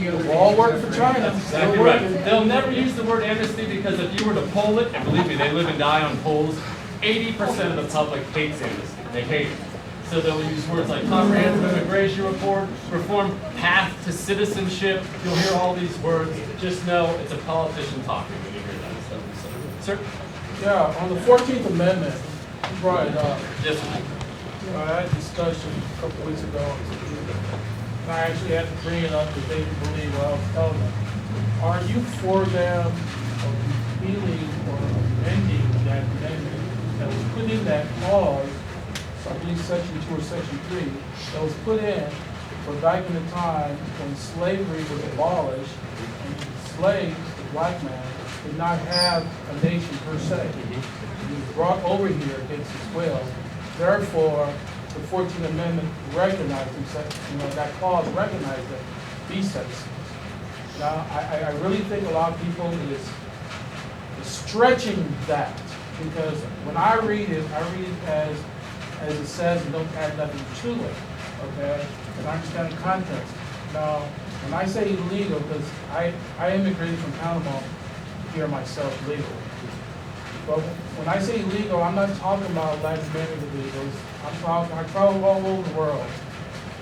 All work for China. That's exactly right. They'll never use the word amnesty because if you were to poll it, and believe me, they live and die on polls, 80% of the public hates amnesty. They hate it. So they'll use words like comprehensive immigration reform, path to citizenship. You'll hear all these words. Just know it's a politician talking when you hear that stuff. So, sir? Yeah, on the 14th Amendment, you brought it up. Yes, sir. I had a discussion a couple weeks ago, and I actually had to bring it up because they didn't believe what I was telling them. Are you for them repealing or amending that amendment that was put in that clause, I believe section 2 or section 3, that was put in for back in the time when slavery was abolished and slaves, the black man, did not have a nation per se. He was brought over here against his will. Therefore, the 14th Amendment recognized himself, that clause recognized that be citizens. Now, I really think a lot of people is stretching that because when I read it as it says and don't add nothing to it, okay? And I understand the context. Now, when I say illegal, because I immigrated from Panama here myself legally. But when I say illegal, I'm not talking about Latin American illegals. I travel all over the world.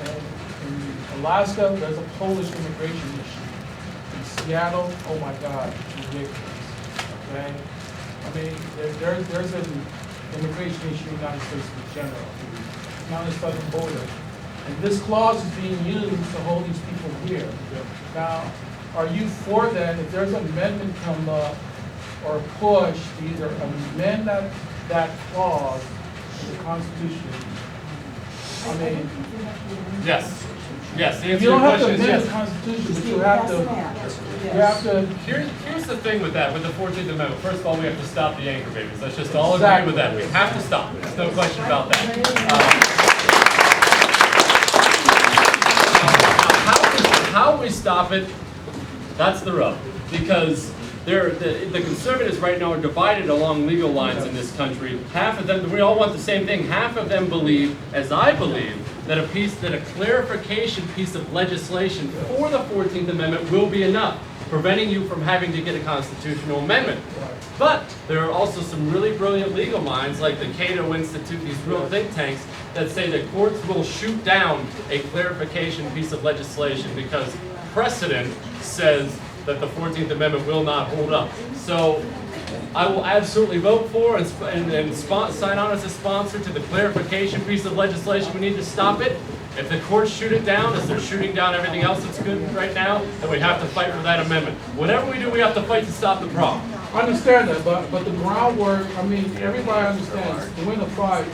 And in Alaska, there's a Polish immigration issue. In Seattle, oh my God, it's ridiculous. Okay? I mean, there's an immigration issue in the United States in general, not the southern border. And this clause is being used to hold these people here. Now, are you for that? If there's an amendment come up or push to either amend that clause in the Constitution, I mean, yes. Yes, the answer you to your don't have to question is amend yes. the Constitution, but you have to. Here's the thing with that, with the 14th Amendment. First of all, we have to stop the anchor babies. Let's just all agree Exactly. with that. We have to stop it. There's no question about that. How we stop it, that's the rub. Because the conservatives right now are divided along legal lines in this country. Half of them, we all want the same thing. Half of them believe, as I believe, that a clarification piece of legislation for the 14th Amendment will be enough, preventing you from having to get a constitutional amendment. But there are also some really brilliant legal minds, like the Cato Institute, these real think tanks, that say that courts will shoot down a clarification piece of legislation because precedent says that the 14th Amendment will not hold up. So I will absolutely vote for and sign on as a sponsor to the clarification piece of legislation. We need to stop it. If the courts shoot it down, as they're shooting down everything else that's good right now, then we have to fight for that amendment. Whatever we do, we have to fight to stop the problem. I understand that, but the groundwork, I mean, everybody understands, to win a fight,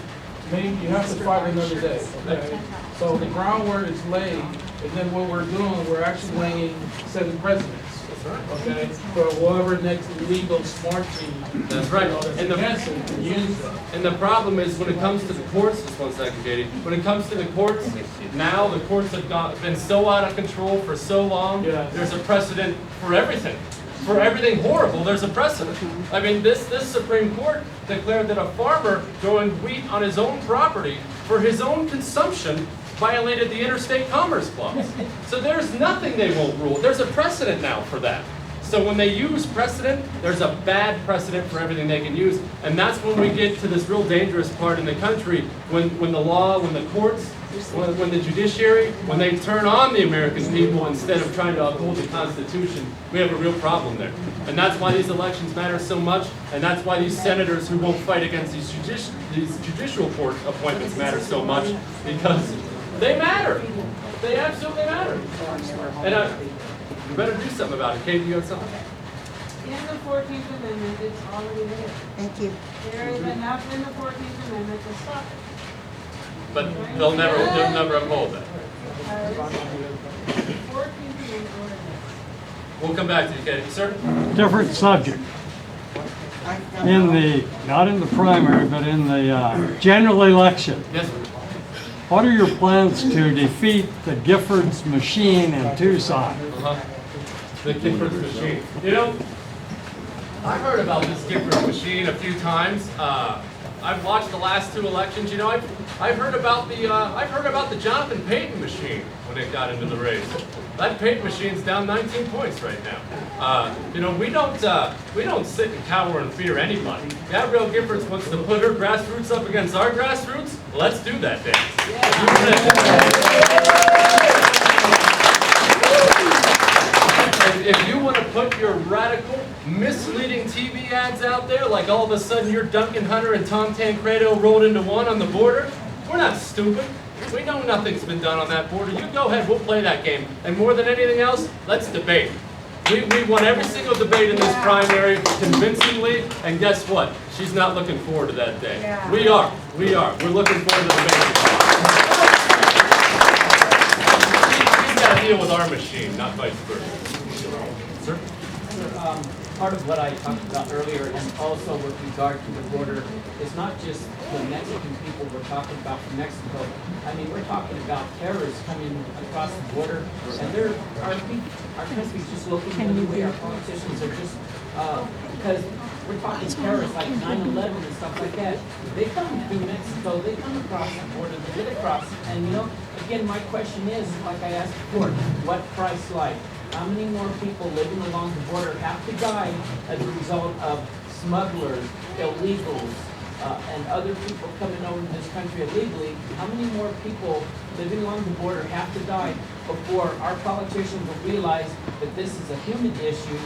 maybe you have to fight another day, okay? So the groundwork is laid, and then what we're doing, we're actually laying 7 presidents. Okay, for whatever next legal smart team. That's right. And the problem is when it comes to the courts, just one second, Katie. When it comes to the courts, now the courts have been so out of control for so long. Yes. There's a precedent for everything. For everything horrible, there's a precedent. I mean, this Supreme Court declared that a farmer growing wheat on his own property for his own consumption violated the Interstate Commerce Clause. So there's nothing they won't rule. There's a precedent now for that. So when they use precedent, there's a bad precedent for everything they can use. And that's when we get to this real dangerous part in the country, when the law, when the courts, when the judiciary, when they turn on the American people instead of trying to uphold the Constitution, we have a real problem there. And that's why these elections matter so much, and that's why these senators who won't fight against these judicial court appointments matter so much, because they matter. They absolutely matter. And you better do something about it. Kate, you got something? In the 14th Amendment, it's already there. Thank you. There is enough in the 14th Amendment to stop it. But they'll never uphold that. 14th Amendment ordinance. We'll come back to you, Katie. Sir? Different subject. Not in the primary, but in the general election. Yes, sir. What are your plans to defeat the Giffords machine in Tucson? The Giffords machine. You know, I've heard about this Giffords machine a few times. I've watched the last 2 elections. You know, I've heard about the Jonathan Payton machine when it got into the race. That paint machine's down 19 points right now. You know, we don't sit and cower and fear anybody. Gabrielle Giffords wants to put her grassroots up against our grassroots. Let's do that dance. If you want to put your radical, misleading TV ads out there, like all of a sudden you're Duncan Hunter and Tom Tancredo rolled into one on the border, we're not stupid. We know nothing's been done on that border. You go ahead, we'll play that game. And more than anything else, let's debate. We won every single debate in this primary convincingly, and guess what? She's not looking forward to that day. Yeah. We are. We're looking forward to the debate. She's got to deal with our machine, not vice versa. Sir? Part of what I talked about earlier, and also with regard to the border, is not just the Mexican people we're talking about from Mexico. I mean, we're talking about terrorists coming across the border, and our country's just looking the other way. Our politicians are just, because we're talking terrorists like 9/11 and stuff like that. They come through Mexico, they come across the border, they get across, and you know, again, my question is, like I asked before, what price life? How many more people living along the border have to die as a result of smugglers, illegals, and other people coming over to this country illegally? How many more people living along the border have to die before our politicians will realize that this is a human issue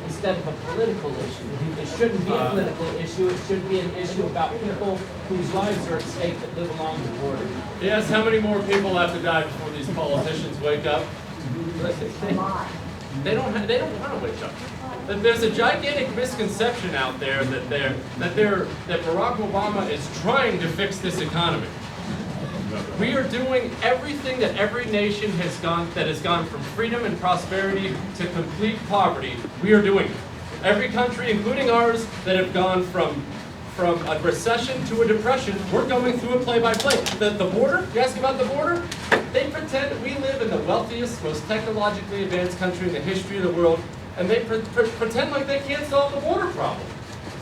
instead of a political issue? It shouldn't be a political issue. It should be an issue about people whose lives are at stake that live along the border. Yes, how many more people have to die before these politicians wake up? They don't want to wake up. There's a gigantic misconception out there that Barack Obama is trying to fix this economy. We are doing everything that every nation has gone from freedom and prosperity to complete poverty. We are doing it. Every country, including ours, that have gone from a recession to a depression, we're going through it play-by-play. The border, you ask about the border? They pretend that we live in the wealthiest, most technologically advanced country in the history of the world, and they pretend like they can't solve the border problem.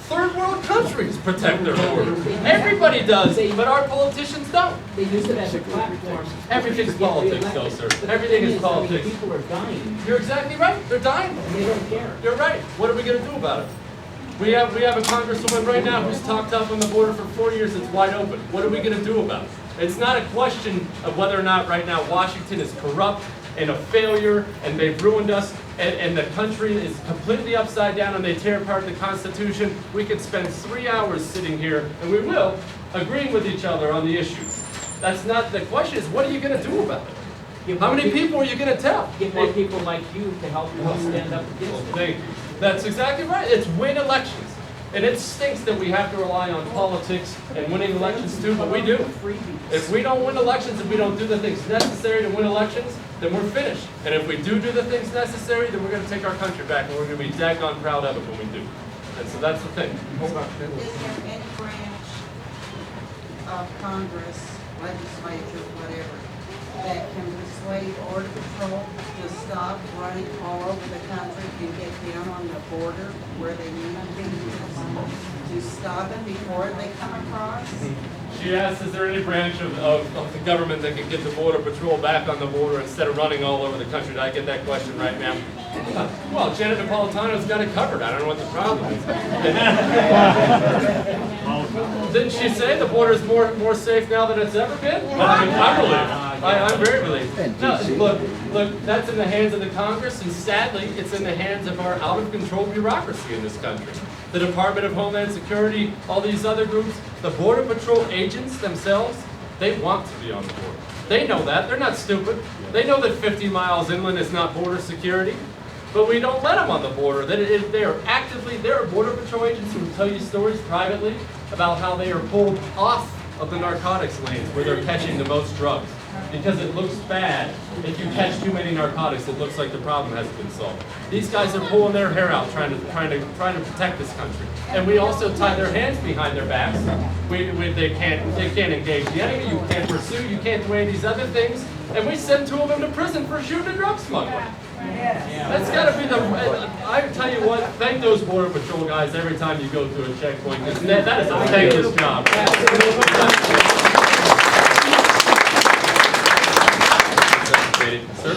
Third world countries protect their border. Everybody does, but our politicians don't. They use it as a platform. Everything's politics, though, sir. Everything is politics. People are dying. You're exactly right. They're dying. And they don't care. You're right. What are we going to do about it? We have a congresswoman right now who's talked up on the border for 4 years. It's wide open. What are we going to do about it? It's not a question of whether or not right now Washington is corrupt and a failure and they've ruined us and the country is completely upside down and they tear apart the Constitution. We could spend 3 hours sitting here, and we will, agreeing with each other on the issues. That's not the question. Is what are you going to do about it? How many people are you going to tell? Get more people like you to help stand up against it. Thank you. That's exactly right. It's win elections. And it stinks that we have to rely on politics and winning elections too, but we do. If we don't win elections, if we don't do the things necessary to win elections, then we're finished. And if we do the things necessary, then we're going to take our country back, and we're going to be daggone proud of it when we do. And so that's the thing. Is there any branch of Congress, legislature, whatever, that can persuade Border Patrol to stop running all over the country and get down on the border where they need to be, to stop them before they come across? She asked, is there any branch of the government that can get the Border Patrol back on the border instead of running all over the country? Did I get that question right, ma'am? Well, Janet Napolitano's got it covered. I don't know what the problem is. Didn't she say the border is more safe now than it's ever been? I'm relieved. I'm very relieved. No, look, that's in the hands of the Congress, and sadly, it's in the hands of our out-of-control bureaucracy in this country. The Department of Homeland Security, all these other groups, the Border Patrol agents themselves, they want to be on the border. They know that. They're not stupid. They know that 50 miles inland is not border security, but we don't let them on the border. There are Border Patrol agents who will tell you stories privately about how they are pulled off of the narcotics lanes where they're catching the most drugs. Because it looks bad. If you catch too many narcotics, it looks like the problem hasn't been solved. These guys are pulling their hair out trying to protect this country. And we also tie their hands behind their backs. They can't engage the enemy, you can't pursue, you can't do any of these other things. And we send 2 of them to prison for shooting a drug smuggler. That's got to be I tell you what, thank those Border Patrol guys every time you go through a checkpoint, because that is a thankless job. Sir?